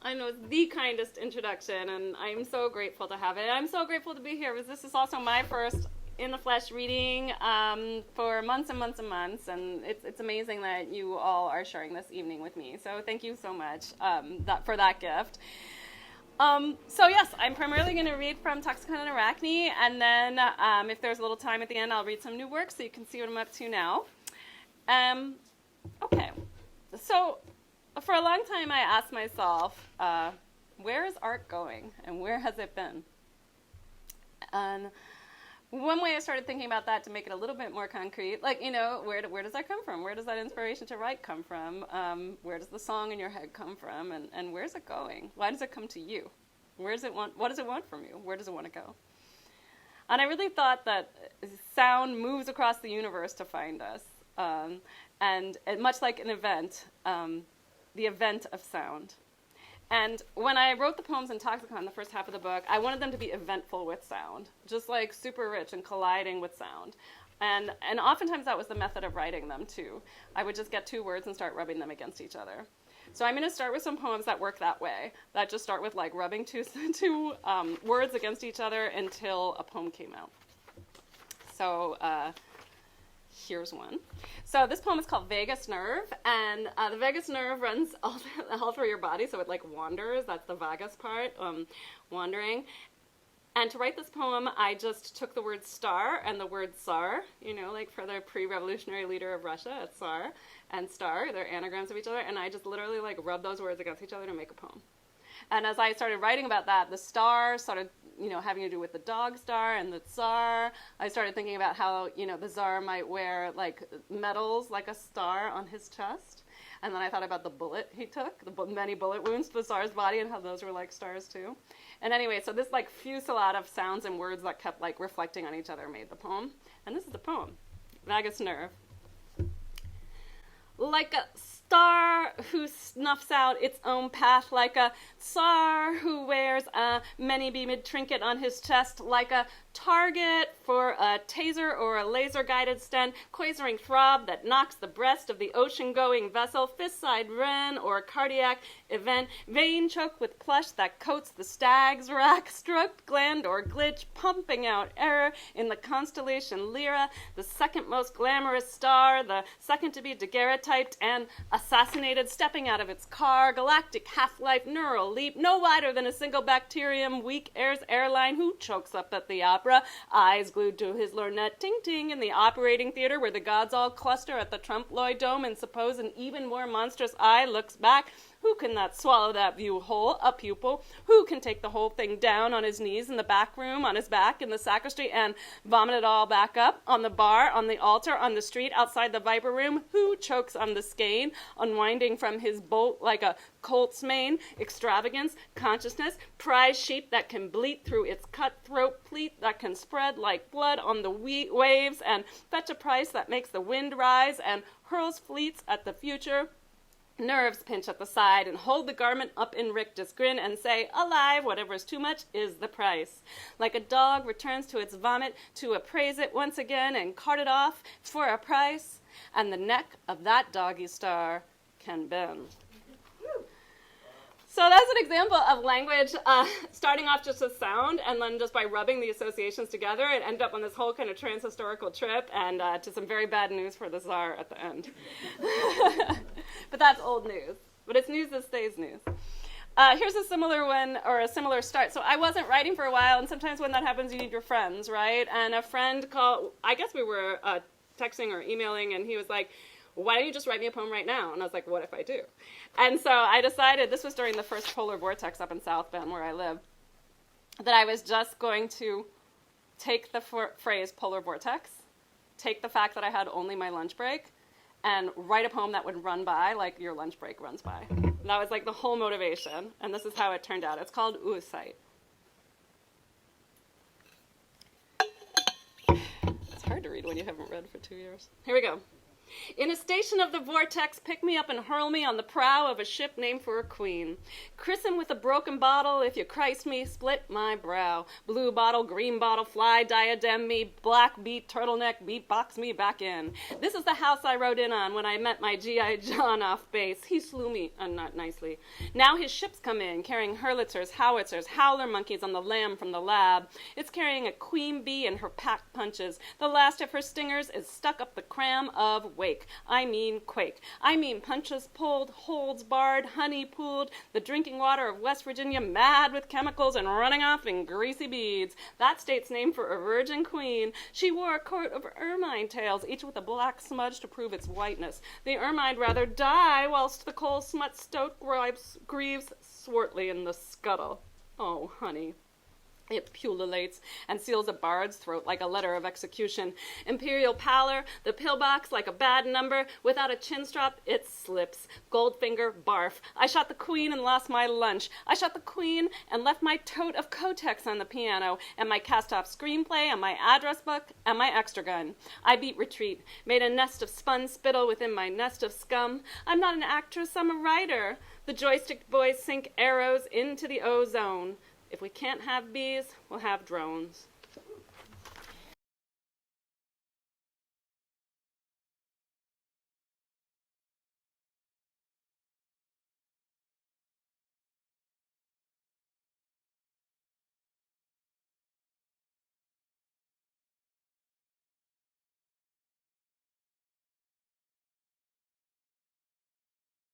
I know it's the kindest introduction, and I'm so grateful to have it. I'm so grateful to be here because this is also my first in the flesh reading for months and months and months, and it's amazing that you all are sharing this evening with me. So thank you so much for that gift. So yes, I'm primarily going to read from Toxicon and Arachne, and then if there's a little time at the end, I'll read some new work so you can see what I'm up to now. Okay, so for a long time I asked myself, where is art going, and where has it been? And one way I started thinking about that to make it a little bit more concrete, like, you know, where does that come from? Where does that inspiration to write come from? Where does the song in your head come from? And where's it going? Why does it come to you? What does it want from you? Where does it want to go? And I really thought that sound moves across the universe to find us. And much like an event, the event of sound. And when I wrote the poems in Toxicon, the first half of the book, I wanted them to be eventful with sound, just like super rich and colliding with sound. And oftentimes that was the method of writing them too. I would just get two words and start rubbing them against each other. So I'm going to start with some poems that work that way, that just start with like rubbing two words against each other until a poem came out. So here's one. So this poem is called Vagus Nerve, and the vagus nerve runs all through your body, so it like wanders. That's the vagus part, wandering. And to write this poem, I just took the word star and the word Tsar, you know, like for the pre-revolutionary leader of Russia, it's Tsar and star, they're anagrams of each other, and I just literally like rubbed those words against each other to make a poem. And as I started writing about that, the star started, you know, having to do with the dog star and the Tsar. I started thinking about how, you know, the Tsar might wear like medals like a star on his chest. And then I thought about the bullet he took, the many bullet wounds to the Tsar's body, and how those were like stars too. And anyway, so this like fusillade of sounds and words that kept like reflecting on each other made the poem. And this is the poem, Vagus Nerve. Like a star who snuffs out its own path, like a Tsar who wears a many-beamed trinket on his chest, like a target for a taser or a laser-guided stent, quasering throb that knocks the breast of the ocean-going vessel, fist-side wren or cardiac event, vein choked with plush that coats the stag's rack, stroked gland or glitch, pumping out error in the constellation Lyra, the second most glamorous star, the second to be daguerreotyped and assassinated, stepping out of its car, galactic half-life neural leap, no wider than a single bacterium, weak air's airline, who chokes up at the opera, eyes glued to his lorgnette, ting-ting in the operating theater where the gods all cluster at the trompe-l'oeil dome and suppose an even more monstrous eye looks back. Who can not swallow that view whole, a pupil? Who can take the whole thing down on his knees in the back room, on his back in the sacristy, and vomit it all back up? On the bar, on the altar, on the street, outside the viper room? Who chokes on the skein, unwinding from his bolt like a colt's mane? Extravagance, consciousness, prize sheep that can bleat through its cutthroat pleat, that can spread like blood on the waves, and fetch a price that makes the wind rise, and hurls fleets at the future. Nerves pinch at the side and hold the garment up in rictus grin and say, alive, whatever is too much is the price. Like a dog returns to its vomit to appraise it once again and cart it off for a price, and the neck of that doggy star can bend. So that's an example of language starting off just with sound, and then just by rubbing the associations together, it ended up on this whole kind of trans-historical trip, and to some very bad news for the Tsar at the end. But that's old news. But it's news that stays news. Here's a similar one, or a similar start. So I wasn't writing for a while, and sometimes when that happens, you need your friends, right? And a friend called, I guess we were texting or emailing, and he was like, why don't you just write me a poem right now? And I was like, what if I do? And so I decided, this was during the first polar vortex up in South Bend where I live, that I was just going to take the phrase polar vortex, take the fact that I had only my lunch break, and write a poem that would run by like your lunch break runs by. And that was like the whole motivation, and this is how it turned out. It's called Oocyte. It's hard to read when you haven't read for 2 years. Here we go. In a station of the vortex, pick me up and hurl me on the prow of a ship named for a queen. Christen with a broken bottle, if you Christ me, split my brow. Blue bottle, green bottle, fly, diadem me, black beat, turtleneck, beatbox me back in. This is the house I rode in on when I met my G.I. John off base. He slew me, not nicely. Now his ships come in, carrying hurlitzers, howitzers, howler monkeys on the lamb from the lab. It's carrying a queen bee and her pack punches. The last of her stingers is stuck up the cram of wake. I mean quake. I mean punches pulled, holds barred, honey pooled, the drinking water of West Virginia mad with chemicals and running off in greasy beads. That state's named for a virgin queen. She wore a coat of ermine tails, each with a black smudge to prove its whiteness. The ermine rather die, whilst the coal smut stoat grieves swartly in the scuttle. Oh, honey. It pullulates and seals a bard's throat like a letter of execution. Imperial pallor, the pillbox like a bad number. Without a chin strap, it slips. Goldfinger, barf. I shot the queen and lost my lunch. I shot the queen and left my tote of Kotex on the piano, and my cast-off screenplay, and my address book, and my extra gun. I beat retreat, made a nest of spun spittle within my nest of scum. I'm not an actress, I'm a writer. The joystick boys sink arrows into the ozone. If we can't have bees, we'll have drones.